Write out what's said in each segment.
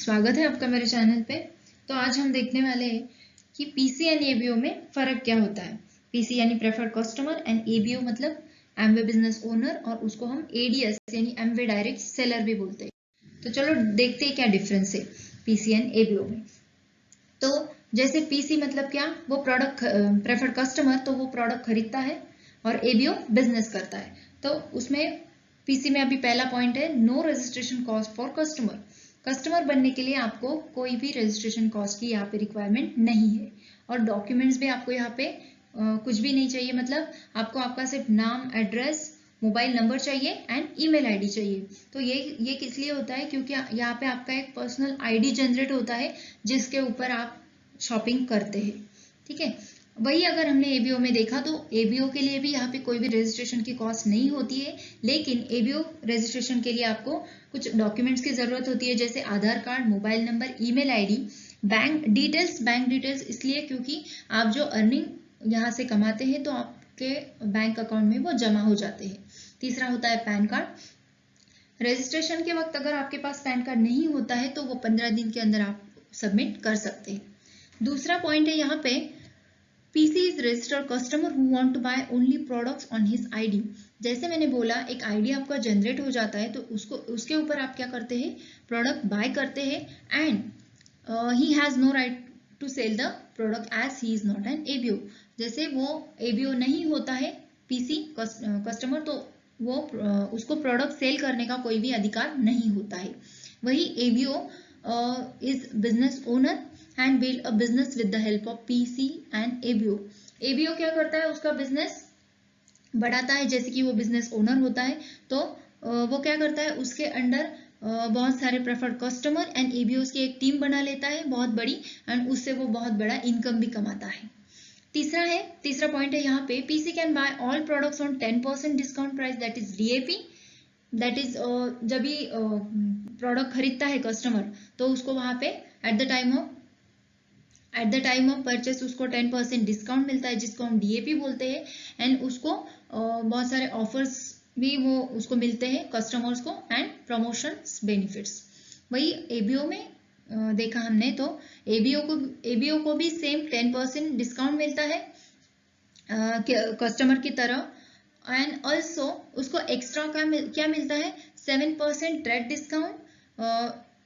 स्वागत है आपका मेरे चैनल पे। तो आज हम देखने वाले हैं कि पीसी एंड एबीओ में फ़र्क क्या होता है। पीसी यानी प्रेफर्ड कस्टमर एंड एबीओ मतलब एमवे बिजनेस ओनर, और उसको हम एडीएस यानी एमवे डायरेक्ट सेलर भी बोलते हैं। तो चलो देखते हैं क्या डिफरेंस है पीसी एंड एबीओ में। तो जैसे पीसी मतलब क्या, वो प्रोडक्ट प्रेफर्ड कस्टमर, तो वो प्रोडक्ट खरीदता है, और एबीओ बिजनेस करता है। तो उसमें पीसी में अभी पहला पॉइंट है no registration cost for customer. Customer बनने के लिए आपको कोई भी रजिस्ट्रेशन कॉस्ट की यहाँ पे रिक्वायरमेंट नहीं है, और डॉक्यूमेंट्स भी आपको यहाँ पे कुछ भी नहीं चाहिए। मतलब आपको आपका सिर्फ नाम, एड्रेस, मोबाइल नंबर चाहिए एंड ईमेल आईडी चाहिए। तो ये किस लिए होता है, क्योंकि यहाँ पे आपका एक पर्सनल आईडी जनरेट होता है जिसके ऊपर आप शॉपिंग करते हैं। ठीक है, वही अगर हमने एबीओ में देखा तो एबीओ के लिए भी यहाँ पे कोई भी रजिस्ट्रेशन की कॉस्ट नहीं होती है, लेकिन एबीओ रजिस्ट्रेशन के लिए आपको कुछ डॉक्यूमेंट्स की जरूरत होती है, जैसे Aadhaar card, mobile number, email ID, bank details इसलिए क्योंकि आप जो अर्निंग यहाँ से कमाते हैं तो आपके बैंक अकाउंट में वो जमा हो जाते हैं। तीसरा होता है पैन कार्ड। रजिस्ट्रेशन के वक्त अगर आपके पास पैन कार्ड नहीं होता है तो वो 15 दिन के अंदर आप सबमिट कर सकते हैं। दूसरा पॉइंट है यहाँ पे PC is registered customer who want to buy only products on his ID। जैसे मैंने बोला, एक आईडी आपका जनरेट हो जाता है तो उसके ऊपर आप क्या करते हैं, प्रोडक्ट बाय करते हैं, and he has no right to sell the product as he is not an ABO. जैसे वो एबीओ नहीं होता है पीसी कस्टमर, तो वो उसको प्रोडक्ट सेल करने का कोई भी अधिकार नहीं होता है। वही ABO is business owner and build a business with the help of PC and ABO। ABO क्या करता है, उसका बिजनेस बढ़ाता है, जैसे कि वो बिजनेस ओनर होता है तो वो क्या करता है, उसके अंडर बहुत सारे प्रेफर्ड कस्टमर एंड एबीओ की एक टीम बना लेता है बहुत बड़ी, एंड उससे वो बहुत बड़ा इनकम भी कमाता है। तीसरा पॉइंट है यहाँ पे PC can buy all products on 10% discount price, that is DAP. That is जब भी प्रोडक्ट खरीदता है कस्टमर तो उसको वहां पे at the time of purchase उसको 10% डिस्काउंट मिलता है, जिसको हम डीएपी बोलते हैं, एंड उसको बहुत सारे ऑफर्स भी वो उसको मिलते हैं कस्टमर्स को, एंड प्रमोशंस बेनिफिट्स। वही एबीओ में देखा हमने तो एबीओ को भी सेम 10% डिस्काउंट मिलता है कस्टमर की तरह, एंड ऑल्सो उसको एक्स्ट्रा क्या मिलता है, 7% trade discount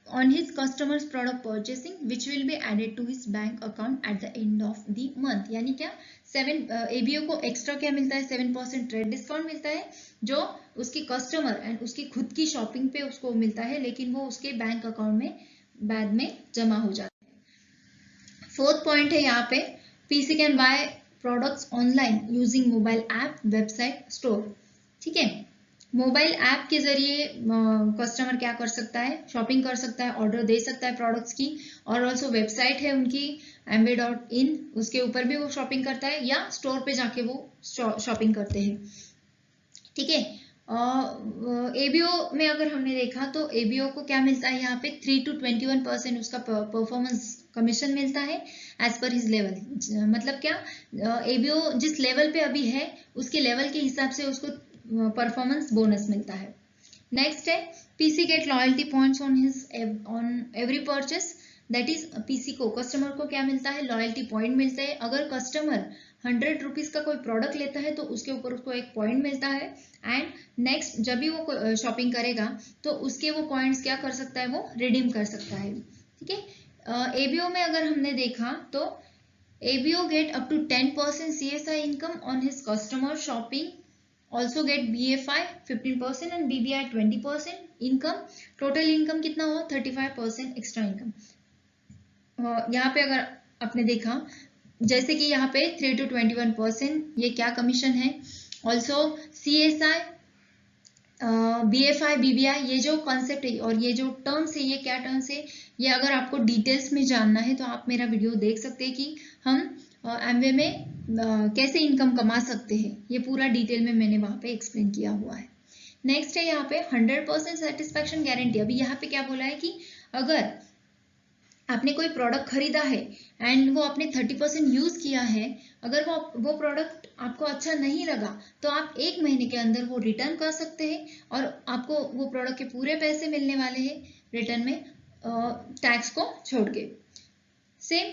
on his customers product purchasing which will be added to his bank account at the end of the month। यानी क्या, एबीओ को एक्स्ट्रा क्या मिलता है, 7% ट्रेड डिस्काउंट मिलता है जो उसकी कस्टमर एंड उसकी खुद की शॉपिंग पे उसको मिलता है, लेकिन वो उसके बैंक अकाउंट में बाद में जमा हो जाता है। फोर्थ पॉइंट है यहाँ पे PC can by products online using mobile app, website, store. ठीक है, मोबाइल ऐप के जरिए कस्टमर क्या कर सकता है, शॉपिंग कर सकता है, ऑर्डर दे सकता है प्रोडक्ट्स की, और ऑल्सो वेबसाइट है उनकी amway.in, उसके ऊपर भी वो शॉपिंग करता है, या स्टोर पे जाके वो शॉपिंग करते हैं। ठीक है, एबीओ में अगर हमने देखा तो एबीओ को क्या मिलता है, यहाँ पे 3 to 21% उसका परफॉर्मेंस कमीशन मिलता है एज पर हिज लेवल। मतलब क्या, एबीओ जिस लेवल पे अभी है उसके लेवल के हिसाब से उसको परफॉर्मेंस बोनस मिलता है। नेक्स्ट है PC get loyalty points on every purchase. That is PC को, कस्टमर को क्या मिलता है, लॉयल्टी पॉइंट मिलते हैं। अगर कस्टमर 100 रुपीज का कोई प्रोडक्ट लेता है तो उसके ऊपर उसको एक पॉइंट मिलता है, एंड नेक्स्ट जब भी वो शॉपिंग करेगा तो उसके वो पॉइंट्स क्या कर सकता है, वो रिडीम कर सकता है। ठीक है, एबीओ में अगर हमने देखा तो ABO get up to 10% CSI income on his customer shopping, also get BFI 15% and BBI 20% इनकम। टोटल इनकम कितना हुआ, 35% एक्स्ट्रा इनकम। यहाँ पे अगर आपने देखा जैसे कि यहाँ पे 3 to 21% ये क्या कमीशन है, ऑल्सो CSI, BFI, BBI, ये जो कॉन्सेप्ट है और ये जो टर्म्स है, ये क्या टर्म्स है, ये अगर आपको डिटेल्स में जानना है तो आप मेरा वीडियो देख सकते हैं कि हम एमवे में कैसे इनकम कमा सकते हैं, ये पूरा डिटेल में मैंने वहां पे एक्सप्लेन किया हुआ है। नेक्स्ट है यहाँ पे 100% सेटिस्फैक्शन गारंटी। अभी यहाँ पे क्या बोला है कि अगर आपने कोई प्रोडक्ट खरीदा है एंड वो आपने 30% यूज किया है, अगर वो प्रोडक्ट आपको अच्छा नहीं लगा तो आप 1 महीने के अंदर वो रिटर्न कर सकते हैं, और आपको वो प्रोडक्ट के पूरे पैसे मिलने वाले हैं रिटर्न में। टैक्स को छोड़ के। Same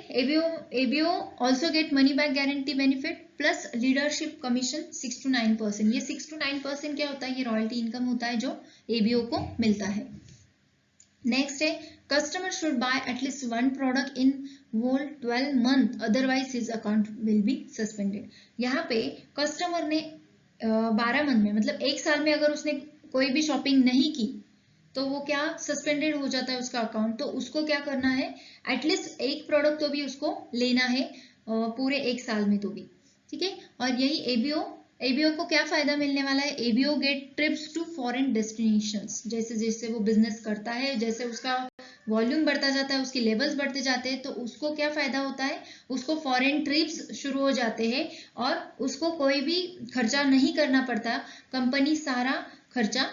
ABO also get money back guarantee benefit plus leadership commission 6 to 9%। ये 6 to 9% क्या होता है? ये रॉयल्टी इनकम होता है जो एबीओ को मिलता है। नेक्स्ट है customer should buy at least one product in whole 12 month otherwise his account will be suspended. यहाँ पे कस्टमर ने 12 मंथ में मतलब एक साल में अगर उसने कोई भी शॉपिंग नहीं की तो वो क्या सस्पेंडेड हो जाता है उसका अकाउंट। तो उसको क्या करना है? एटलीस्ट एक प्रोडक्ट तो भी उसको लेना है पूरे एक साल में तो भी, ठीक है। और यही एबीओ को क्या फायदा मिलने वाला है? एबीओ get trips to foreign destinations. जैसे जैसे वो बिजनेस करता है, जैसे उसका वॉल्यूम बढ़ता जाता है, उसके लेवल्स बढ़ते जाते हैं, तो उसको क्या फायदा होता है? उसको फॉरेन ट्रिप्स शुरू हो जाते हैं और उसको कोई भी खर्चा नहीं करना पड़ता। कंपनी सारा खर्चा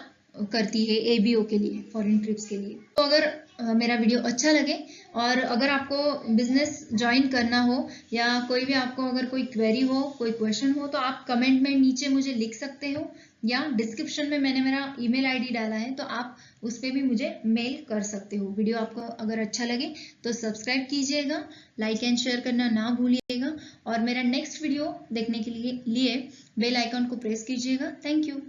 करती है एबीओ के लिए, फॉरेन ट्रिप्स के लिए। तो अगर मेरा वीडियो अच्छा लगे और अगर आपको बिजनेस ज्वाइन करना हो या कोई भी आपको अगर कोई क्वेरी हो, कोई क्वेश्चन हो, तो आप कमेंट में नीचे मुझे लिख सकते हो या डिस्क्रिप्शन में मैंने मेरा ईमेल आईडी डाला है तो आप उस पर भी मुझे मेल कर सकते हो। वीडियो आपको अगर अच्छा लगे तो सब्सक्राइब कीजिएगा, लाइक एंड शेयर करना ना भूलिएगा और मेरा नेक्स्ट वीडियो देखने के लिए बेल आइकन को प्रेस कीजिएगा। Thank you.